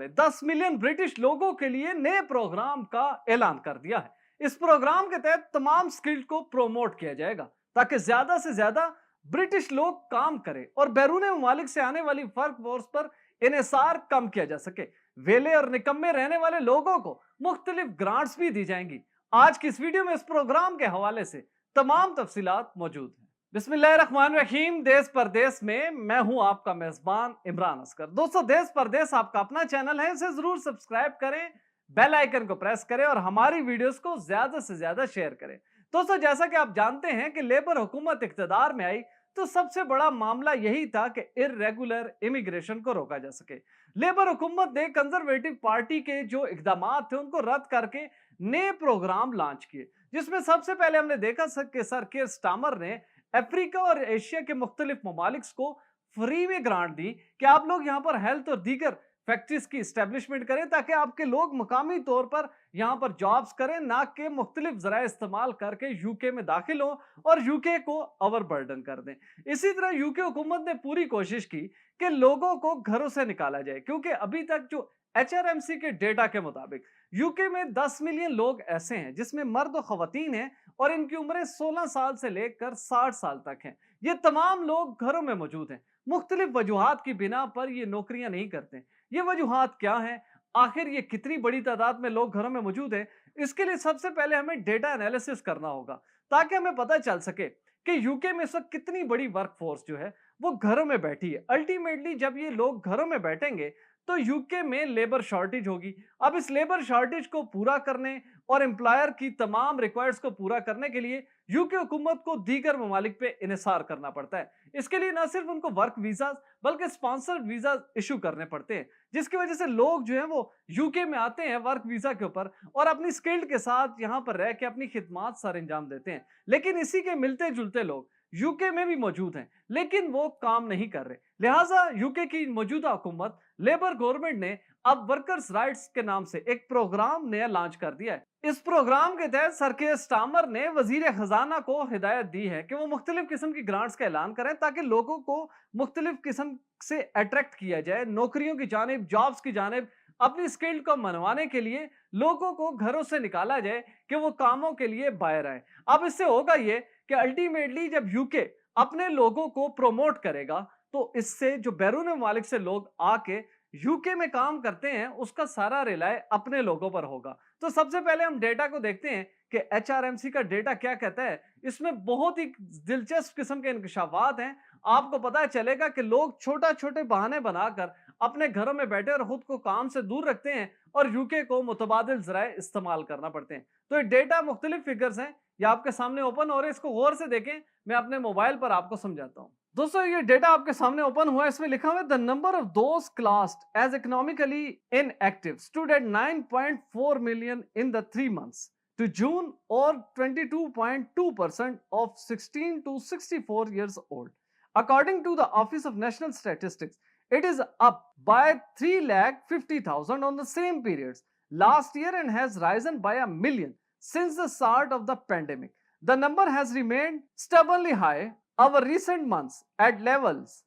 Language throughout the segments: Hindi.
ने 10 मिलियन ब्रिटिश लोगों के लिए नए प्रोग्राम का ऐलान कर दिया है। इस प्रोग्राम के तहत तमाम स्किल को प्रोमोट किया जाएगा ताकि ज्यादा से ज्यादा ब्रिटिश लोग काम करें और बैरून ममालिक से आने वाली वर्क फोर्स पर इन्हिसार कम किया जा सके। वेले और निकम्मे रहने वाले लोगों को मुख्तलिफ ग्रांट्स भी दी जाएंगी। आज की इस वीडियो में इस प्रोग्राम के हवाले से तमाम तफसीलात मौजूद हैं। बिस्मिल्लाहिर्रहमानिर्रहीम। देश परदेश में मैं हूं आपका मेजबान इमरान असगर। दोस्तों, देश परदेश आपका अपना चैनल है, इसे जरूर सब्सक्राइब करें, बेल आइकन को प्रेस करें और हमारी वीडियोस को ज्यादा से ज्यादा शेयर करें। दोस्तों, जैसा कि आप जानते हैं कि लेबर हुकूमत इख्तिदार में आई तो सबसे बड़ा मामला यही था कि इर्रेगुलर इमिग्रेशन को रोका जा सके। लेबर हुकूमत ने कंजर्वेटिव पार्टी के जो इकदाम थे उनको रद्द करके नए प्रोग्राम लॉन्च किए, जिसमें सबसे पहले हमने देखा कि सर कीर स्टामर ने अफ्रीका और एशिया के मुख्तलिफ ममालिक को फ्री में ग्रांट दी कि आप लोग यहाँ पर हेल्थ और दीगर फैक्ट्रीज की स्टैब्लिशमेंट करें ताकि आपके लोग मकामी तौर पर यहाँ पर जॉब्स करें, ना कि मुख्तलिफ जराए इस्तेमाल करके यूके में दाखिल हो और यूके को ओवरबर्डन कर दें। इसी तरह यूके हुकूमत ने पूरी कोशिश की कि लोगों को घरों से निकाला जाए, क्योंकि अभी तक जो एचआरएमसी के डेटा के मुताबिक यूके में 10 मिलियन लोग ऐसे हैं जिसमें मर्द और खवातीन हैं और इनकी उम्रें 16 साल से लेकर 60 साल तक हैं। ये तमाम लोग घरों में मौजूद हैं। मुख्तलिफ वजूहात की बिना पर ये नौकरियां नहीं करते। ये वजूहात क्या हैं? आखिर ये कितनी बड़ी तादाद में लोग घरों में मौजूद हैं? इसके लिए सबसे पहले हमें डेटा एनालिसिस करना होगा ताकि हमें पता चल सके कि यूके में इस वक्त कितनी बड़ी वर्क फोर्स जो है वो घरों में बैठी है। अल्टीमेटली जब ये लोग घरों में बैठेंगे तो यूके में लेबर शॉर्टेज होगी। अब इस लेबर शॉर्टेज को पूरा करने और एम्प्लॉयर की तमाम रिक्वायर्ड्स को पूरा करने के लिए यूके हुकूमत को दीगर ममालिक पे इन्हिसार करना पड़ता है। इसके लिए न सिर्फ उनको वर्क वीजा बल्कि स्पॉन्सर्ड वीजा इशू करने पड़ते हैं, जिसकी वजह से लोग जो है वो यूके में आते हैं वर्क वीजा के ऊपर और अपनी स्किल्ड के साथ यहाँ पर रह के अपनी खिदमात सर अंजाम देते हैं। लेकिन इसी के मिलते जुलते लोग यूके में भी मौजूद हैं, लेकिन वो काम नहीं कर रहे। लिहाजा यूके की मौजूदा हुकूमत लेबर गवर्नमेंट ने अब वर्कर्स राइट्स के नाम से एक प्रोग्राम नया लॉन्च कर दिया है। इस प्रोग्राम के तहत सर कीर स्टामर ने वजीर खजाना को हिदायत दी है कि वो मुख्तलिफ किस्म की ग्रांट्स का ऐलान करें ताकि लोगों को मुख्तलिफ किस्म से अट्रैक्ट किया जाए, नौकरियों की जानिब, जॉब्स की जानिब। अपनी स्किल्ड को मनवाने के लिए लोगों को घरों से निकाला जाए कि वो कामों के लिए बाहर आए। अब इससे होगा ये कि अल्टीमेटली जब यूके अपने लोगों को प्रोमोट करेगा तो इससे जो बैरून ममालिक से लोग आके यूके में काम करते हैं उसका सारा रिलाय अपने लोगों पर होगा। तो सबसे पहले हम डेटा को देखते हैं कि एचआरएमसी का डेटा क्या कहता है। इसमें बहुत ही दिलचस्प किस्म के इंकशाफात हैं। आपको पता चलेगा कि लोग छोटा छोटे बहाने बनाकर अपने घरों में बैठे और खुद को काम से दूर रखते हैं और यूके को मुतबादिल जराए इस्तेमाल करना पड़ते हैं। तो ये डेटा मुख्तलिफ फिगर्स हैं, ये आपके सामने ओपन हो रहे हैं, इसको गौर से देखें। मैं अपने मोबाइल पर आपको समझाता हूं। दोस्तों, ये डेटा आपके सामने ओपन हुआ है, इसमें लिखा हुआ है the number of those classed as economically inactive stood at 9.4 million in the 3 months to June, or 22.2% of 16 to 64 years old. According to the Office of National Statistics, it is up by 3,50,000 on the same periods last year and has risen by a million since the start of the pandemic. The number has remained stubbornly high over recent months at levels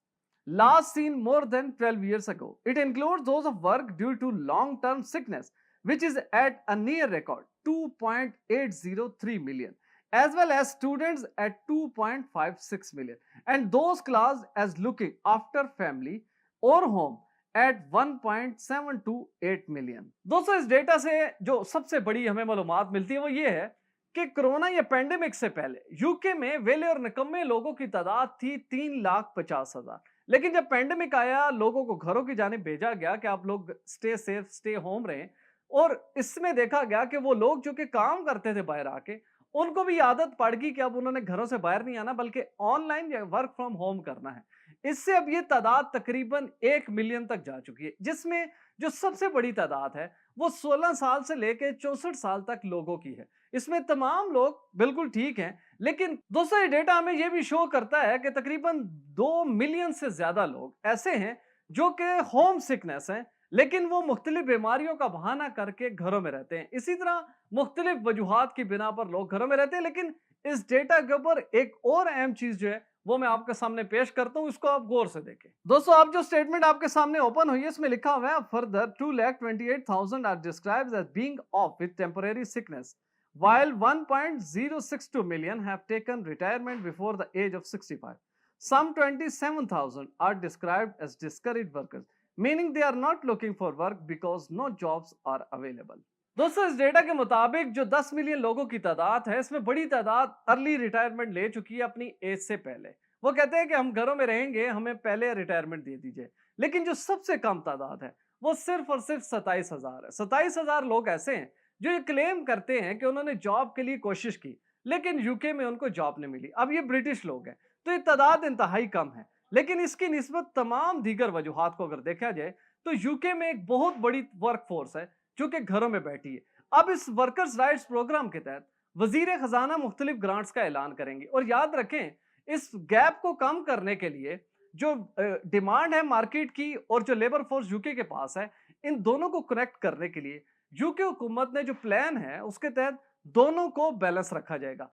last seen more than 12 years ago. It includes those of work due to long-term sickness, which is at a near record 2.803 million, as well as students at 2.56 million, and those classed as looking after family or home at 1.728 million. दोस्तों, इस डेटा से जो सबसे बड़ी हमें मालूमात मिलती है वो ये है कि कोरोना या पेंडेमिक से पहले यूके में वेले और निकम्मे लोगों की तादाद थी 3,50,000। लेकिन जब पेंडेमिक आया, लोगों को घरों की जानिब भेजा गया कि आप लोग स्टे सेफ, स्टे होम रहें, और इसमें देखा गया कि वो लोग जो कि काम करते थे बाहर आके, उनको भी आदत पड़ गई कि अब उन्होंने घरों से बाहर नहीं आना बल्कि ऑनलाइन या वर्क फ्रॉम होम करना है। इससे अब ये तादाद तकरीबन 1 मिलियन तक जा चुकी है, जिसमें जो सबसे बड़ी तादाद है वो 16 साल से लेकर 64 साल तक लोगों की है। इसमें तमाम लोग बिल्कुल ठीक हैं, लेकिन दोस्तों ये डेटा हमें यह भी शो करता है कि तकरीबन 2 मिलियन से ज्यादा लोग ऐसे हैं जो कि होम सिकनेस हैं, लेकिन वो मुख्तलिफ बीमारियों का बहाना करके घरों में रहते हैं। इसी तरह मुख्तलिफ वजूहात की बिना पर लोग घरों में रहते हैं। लेकिन इस डेटा के ऊपर एक और अहम चीज जो है वो मैं आपके सामने पेश करता हूं, इसको आप गौर से देखें। दोस्तों, आप जो स्टेटमेंट आपके सामने ओपन हुई है इसमें लिखा हुआ है further 2,28,000 are described as being off with temporary sickness while 1.062 million have taken retirement before the age of 65. Some 27,000 are described as discouraged workers, meaning they are not looking for work because no jobs are available. दोस्तों, इस डेटा के मुताबिक जो 10 मिलियन लोगों की तादाद है, इसमें बड़ी तादाद अर्ली रिटायरमेंट ले चुकी है अपनी एज से पहले। वो कहते हैं कि हम घरों में रहेंगे, हमें पहले रिटायरमेंट दे दीजिए। लेकिन जो सबसे कम तादाद है वो सिर्फ और सिर्फ 27,000 है। 27,000 लोग ऐसे हैं जो ये क्लेम करते हैं कि उन्होंने जॉब के लिए कोशिश की, लेकिन यूके में उनको जॉब नहीं मिली। अब ये ब्रिटिश लोग हैं, तो ये तादाद इंतहाई कम है। लेकिन इसकी निस्बत तमाम दीगर वजूहात को अगर देखा जाए तो यूके में एक बहुत बड़ी वर्क फोर्स है जो कि घरों में बैठी है। अब इस वर्कर्स राइट्स प्रोग्राम के तहत वजीर खजाना मुख्तलिफ ग्रांट्स का ऐलान करेंगे। और याद रखें, इस गैप को कम करने के लिए जो डिमांड है मार्केट की और जो लेबर फोर्स यूके के पास है, इन दोनों को कनेक्ट करने के लिए यूके हुकूमत ने जो प्लान है उसके तहत दोनों को बैलेंस रखा जाएगा।